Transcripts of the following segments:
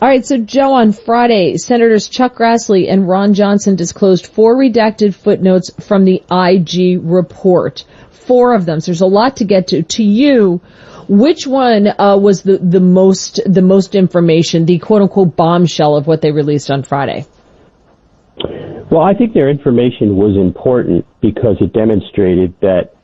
All right, so Joe, on Friday, Senators Chuck Grassley and Ron Johnson disclosed 4 redacted footnotes from the IG report. 4 of them. So there's a lot to get to. To you, which one was the most information, the quote unquote bombshell of what they released on Friday? Well, I think their information was important because it demonstrated that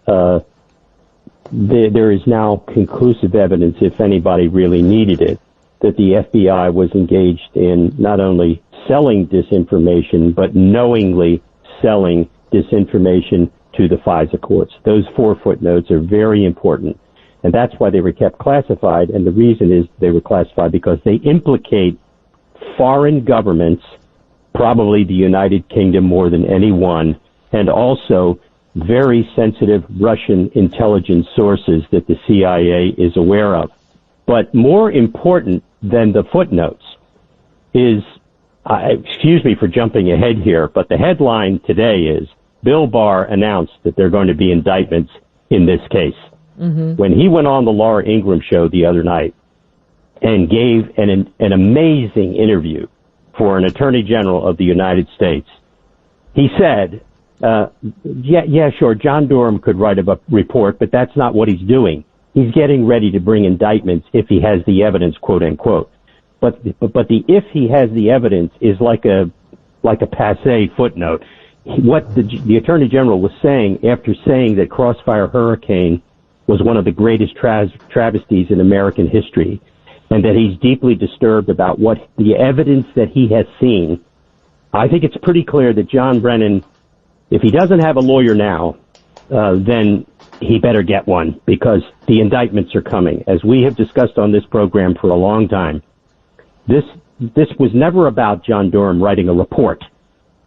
there is now conclusive evidence, if anybody really needed it, that the FBI was engaged in not only selling disinformation, but knowingly selling disinformation to the FISA courts. Those 4 footnotes are very important, and that's why they were kept classified, and the reason is they were classified because they implicate foreign governments, probably the United Kingdom more than any one, and also very sensitive Russian intelligence sources that the CIA is aware of. But more important than the footnotes is, excuse me for jumping ahead here, but the headline today is, Bill Barr announced that there are going to be indictments in this case. Mm-hmm. When he went on the Laura Ingraham show the other night and gave an amazing interview for an Attorney General of the United States, he said, yeah, sure, John Durham could write a report, but that's not what he's doing. He's getting ready to bring indictments if he has the evidence, quote unquote. But the if he has the evidence is like a passé footnote. What the Attorney General was saying after saying that Crossfire Hurricane was one of the greatest travesties in American history, and that he's deeply disturbed about what the evidence that he has seen, I think it's pretty clear that John Brennan, if he doesn't have a lawyer now, then he better get one, because the indictments are coming. As we have discussed on this program for a long time, this was never about John Durham writing a report.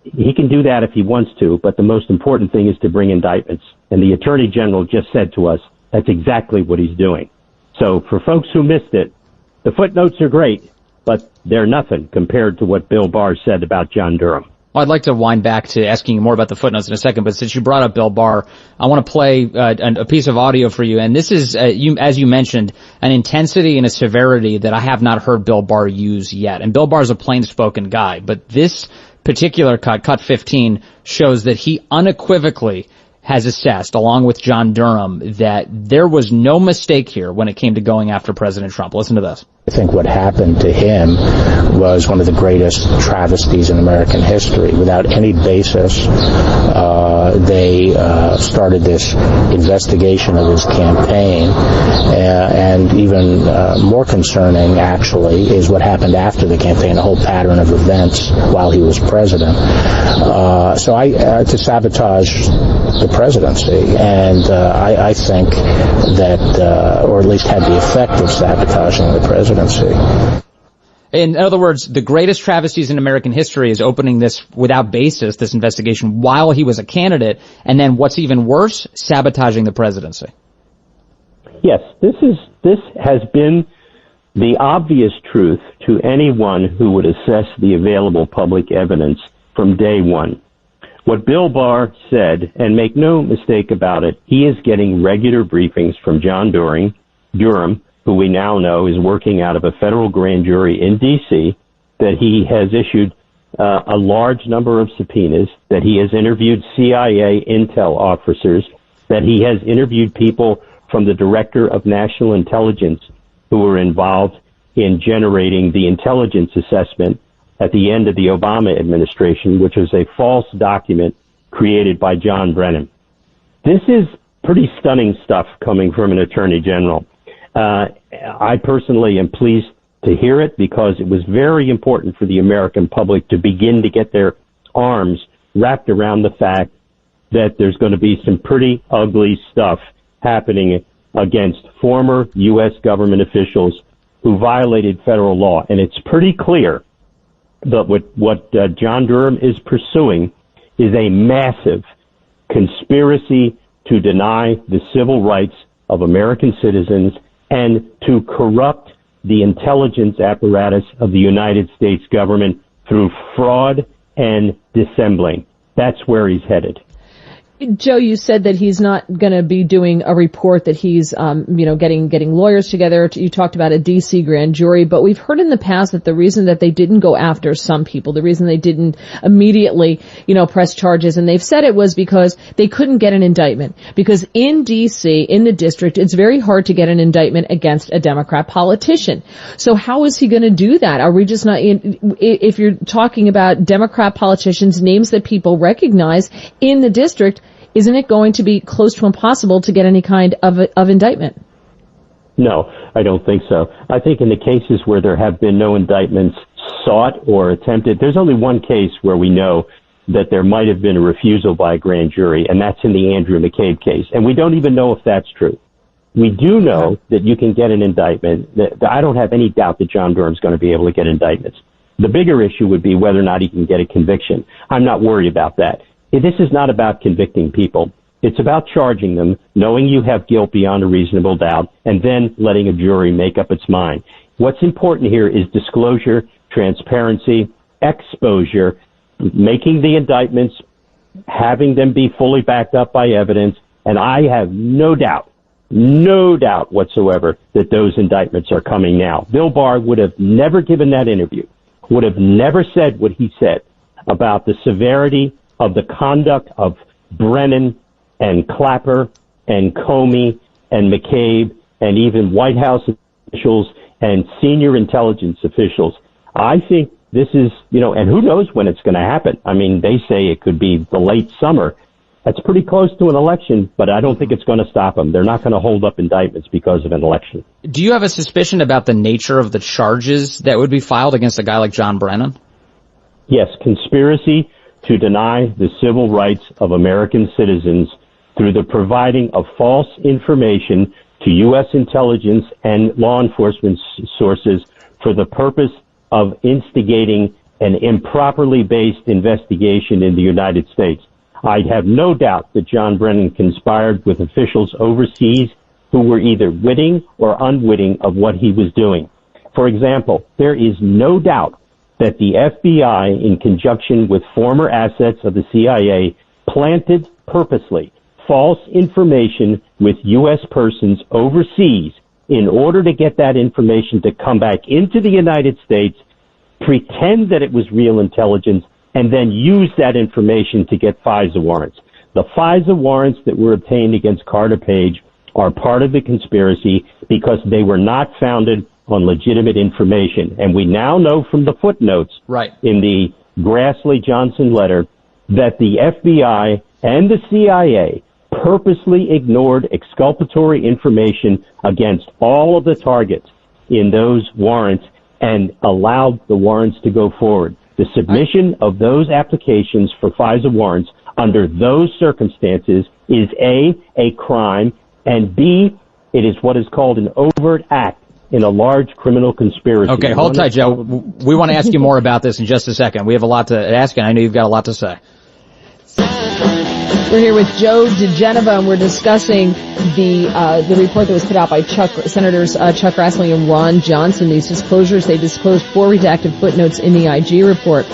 He can do that if he wants to, but the most important thing is to bring indictments. And the Attorney General just said to us, that's exactly what he's doing. So for folks who missed it, the footnotes are great, but they're nothing compared to what Bill Barr said about John Durham. Well, I'd like to wind back to asking you more about the footnotes in a second, but since you brought up Bill Barr, I want to play a piece of audio for you. And this is, as you mentioned, an intensity and a severity that I have not heard Bill Barr use yet. And Bill Barr's a plain-spoken guy, but this particular cut 15, shows that he unequivocally has assessed, along with John Durham, that there was no mistake here when it came to going after President Trump. Listen to this. I think what happened to him was one of the greatest travesties in American history. Without any basis, they started this investigation of his campaign, and even more concerning, actually, is what happened after the campaign, a whole pattern of events while he was president. To sabotage the presidency, and I think that, or at least had the effect of sabotaging the presidency. In other words, the greatest travesties in American history is opening this without basis, this investigation, while he was a candidate, and then what's even worse, sabotaging the presidency. Yes, this has been the obvious truth to anyone who would assess the available public evidence from day one. What Bill Barr said, and make no mistake about it, he is getting regular briefings from John Durham, who we now know is working out of a federal grand jury in D.C., that he has issued a large number of subpoenas, that he has interviewed CIA intel officers, that he has interviewed people from the Director of National Intelligence who were involved in generating the intelligence assessment at the end of the Obama administration, which was a false document created by John Brennan. This is pretty stunning stuff coming from an Attorney General. I personally am pleased to hear it because it was very important for the American public to begin to get their arms wrapped around the fact that there's going to be some pretty ugly stuff happening against former U.S. government officials who violated federal law. And it's pretty clear that what John Durham is pursuing is a massive conspiracy to deny the civil rights of American citizens and to corrupt the intelligence apparatus of the United States government through fraud and dissembling. That's where he's headed. Joe, you said that he's not going to be doing a report, that he's, getting lawyers together. You talked about a D.C. grand jury, but we've heard in the past that the reason that they didn't go after some people, the reason they didn't immediately, press charges, and they've said it was because they couldn't get an indictment. Because in D.C., in the district, it's very hard to get an indictment against a Democrat politician. So how is he going to do that? Are we just not, if you're talking about Democrat politicians, names that people recognize in the district, isn't it going to be close to impossible to get any kind of indictment? No, I don't think so. I think in the cases where there have been no indictments sought or attempted, there's only one case where we know that there might have been a refusal by a grand jury, and that's in the Andrew McCabe case. And we don't even know if that's true. We do know that you can get an indictment. I don't have any doubt that John Durham's going to be able to get indictments. The bigger issue would be whether or not he can get a conviction. I'm not worried about that. This is not about convicting people. It's about charging them, knowing you have guilt beyond a reasonable doubt, and then letting a jury make up its mind. What's important here is disclosure, transparency, exposure, making the indictments, having them be fully backed up by evidence, and I have no doubt whatsoever that those indictments are coming now. Bill Barr would have never given that interview, would have never said what he said about the severity of the conduct of Brennan and Clapper and Comey and McCabe and even White House officials and senior intelligence officials. I think this is, and who knows when it's going to happen. I mean, they say it could be the late summer. That's pretty close to an election, but I don't think it's going to stop them. They're not going to hold up indictments because of an election. Do you have a suspicion about the nature of the charges that would be filed against a guy like John Brennan? Yes, conspiracy to deny the civil rights of American citizens through the providing of false information to U.S. intelligence and law enforcement sources for the purpose of instigating an improperly based investigation in the United States. I have no doubt that John Brennan conspired with officials overseas who were either witting or unwitting of what he was doing. For example, there is no doubt that the FBI, in conjunction with former assets of the CIA, planted purposely false information with U.S. persons overseas in order to get that information to come back into the United States, pretend that it was real intelligence, and then use that information to get FISA warrants. The FISA warrants that were obtained against Carter Page are part of the conspiracy because they were not founded on legitimate information. And we now know from the footnotes in the Grassley-Johnson letter that the FBI and the CIA purposely ignored exculpatory information against all of the targets in those warrants and allowed the warrants to go forward. The submission of those applications for FISA warrants under those circumstances is A, crime, and B, it is what is called an overt act in a large criminal conspiracy. Okay, hold tight, Joe. We want to ask you more about this in just a second. We have a lot to ask, and I know you've got a lot to say. We're here with Joe diGenova, and we're discussing the report that was put out by Senators Chuck Grassley and Ron Johnson. These disclosures, they disclosed 4 redacted footnotes in the IG report.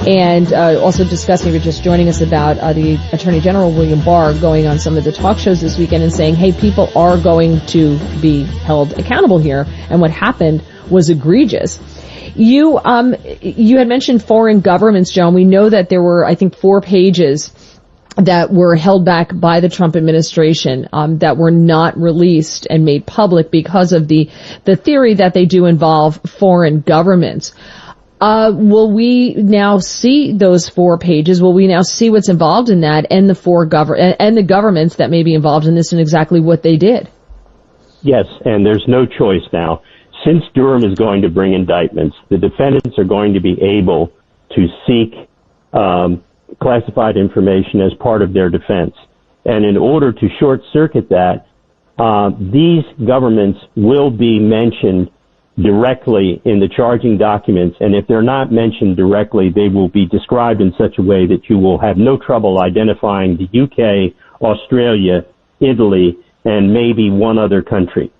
And also discussing, just joining us about the Attorney General William Barr going on some of the talk shows this weekend and saying, hey, people are going to be held accountable here, and what happened was egregious. You had mentioned foreign governments, Joe, and we know that there were, I think, 4 pages that were held back by the Trump administration, that were not released and made public because of the theory that they do involve foreign governments. Will we now see those 4 pages? Will we now see what's involved in that and the governments that may be involved in this and exactly what they did? Yes, and there's no choice now. Since Durham is going to bring indictments, the defendants are going to be able to seek classified information as part of their defense. And in order to short-circuit that, these governments will be mentioned directly in the charging documents, and if they're not mentioned directly, they will be described in such a way that you will have no trouble identifying the UK, Australia, Italy, and maybe one other country.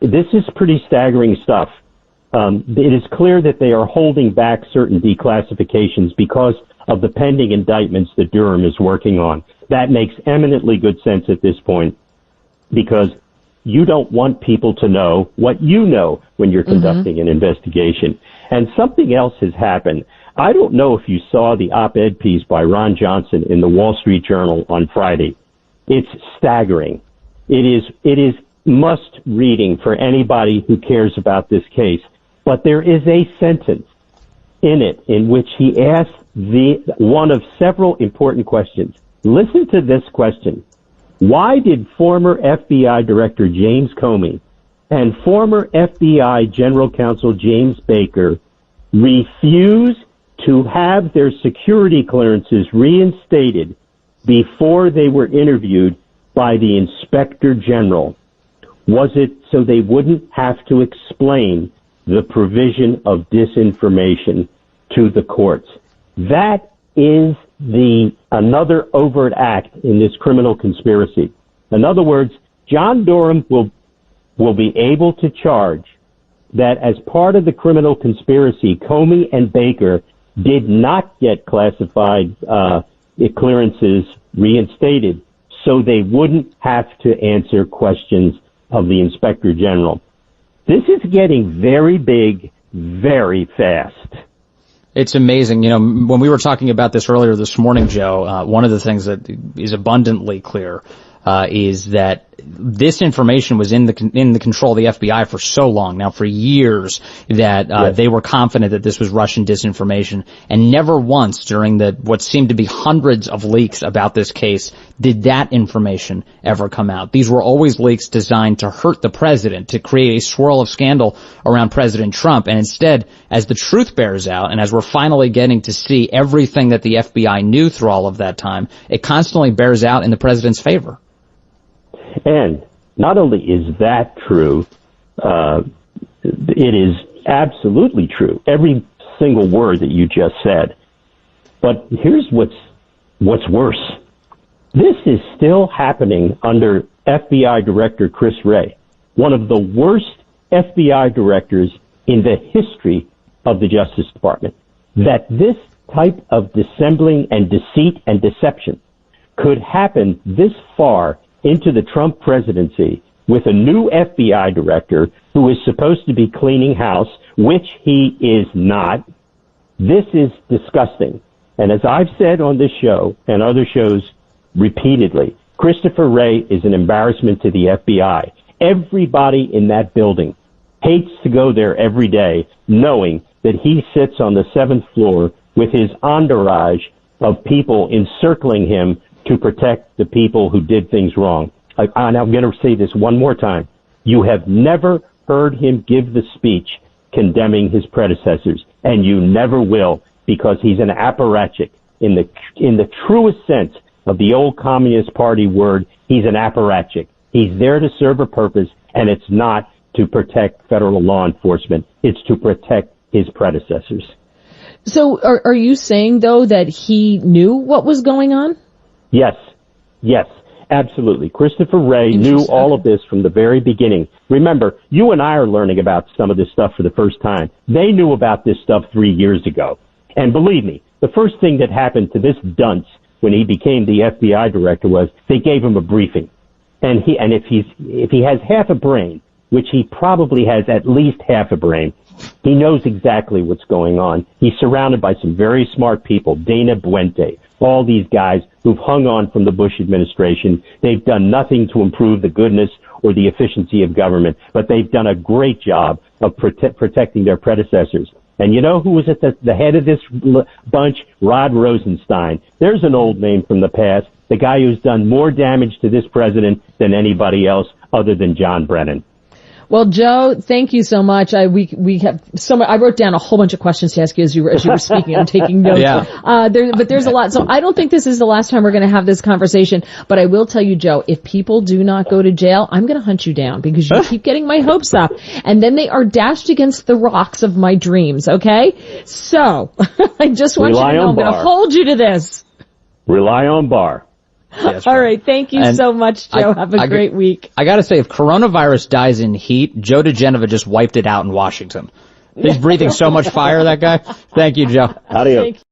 This is pretty staggering stuff. It is clear that they are holding back certain declassifications because of the pending indictments that Durham is working on. That makes eminently good sense at this point, because you don't want people to know what you know when you're conducting an investigation. And something else has happened. I don't know if you saw the op-ed piece by Ron Johnson in the Wall Street Journal on Friday. It's staggering. It is must reading for anybody who cares about this case. But there is a sentence in it in which he asks one of several important questions. Listen to this question. Why did former FBI Director James Comey and former FBI General Counsel James Baker refuse to have their security clearances reinstated before they were interviewed by the Inspector General? Was it so they wouldn't have to explain the provision of disinformation to the courts? That is another overt act in this criminal conspiracy. In other words, John Durham will be able to charge that as part of the criminal conspiracy, Comey and Baker did not get classified clearances reinstated, so they wouldn't have to answer questions of the Inspector General. This is getting very big, very fast. It's amazing. You know, when we were talking about this earlier this morning, Joe, one of the things that is abundantly clear is that this information was in the control of the FBI for so long now, for years, that they were confident that this was Russian disinformation, and never once during what seemed to be hundreds of leaks about this case did that information ever come out. These were always leaks designed to hurt the president, to create a swirl of scandal around President Trump, and instead, as the truth bears out, and as we're finally getting to see everything that the FBI knew through all of that time, it constantly bears out in the president's favor. And not only is that true, it is absolutely true, every single word that you just said. But here's what's worse. This is still happening under FBI Director Chris Wray, one of the worst FBI directors in the history of the Justice Department. That this type of dissembling and deceit and deception could happen this far into the Trump presidency with a new FBI director who is supposed to be cleaning house, which he is not. This is disgusting. And as I've said on this show and other shows repeatedly, Christopher Wray is an embarrassment to the FBI. Everybody in that building hates to go there every day knowing that he sits on the 7th floor with his entourage of people encircling him to protect the people who did things wrong. And I'm going to say this one more time. You have never heard him give the speech condemning his predecessors, and you never will, because he's an apparatchik. In the truest sense of the old Communist Party word, he's an apparatchik. He's there to serve a purpose, and it's not to protect federal law enforcement. It's to protect his predecessors. So are you saying, though, that he knew what was going on? Yes, absolutely. Christopher Wray knew all of this from the very beginning. Remember, you and I are learning about some of this stuff for the first time. They knew about this stuff 3 years ago. And believe me, the first thing that happened to this dunce when he became the FBI director was they gave him a briefing. And if he has half a brain, which he probably has at least half a brain, he knows exactly what's going on. He's surrounded by some very smart people, Dana Buente, all these guys who've hung on from the Bush administration. They've done nothing to improve the goodness or the efficiency of government, but they've done a great job of protecting their predecessors. And you know who was at the head of this bunch? Rod Rosenstein. There's an old name from the past, the guy who's done more damage to this president than anybody else other than John Brennan. Well, Joe, thank you so much. We have so much. I wrote down a whole bunch of questions to ask you as you were speaking. I'm taking notes. Yeah. But there's a lot. So I don't think this is the last time we're going to have this conversation. But I will tell you, Joe, if people do not go to jail, I'm going to hunt you down because you keep getting my hopes up, and then they are dashed against the rocks of my dreams. Okay, so I just want you to know I'm going to hold you to this. Rely on Barr. Yes, all right. Thank you so much, Joe. Have a great week. I got to say, if coronavirus dies in heat, Joe diGenova just wiped it out in Washington. He's breathing so much fire, that guy. Thank you, Joe. Adios.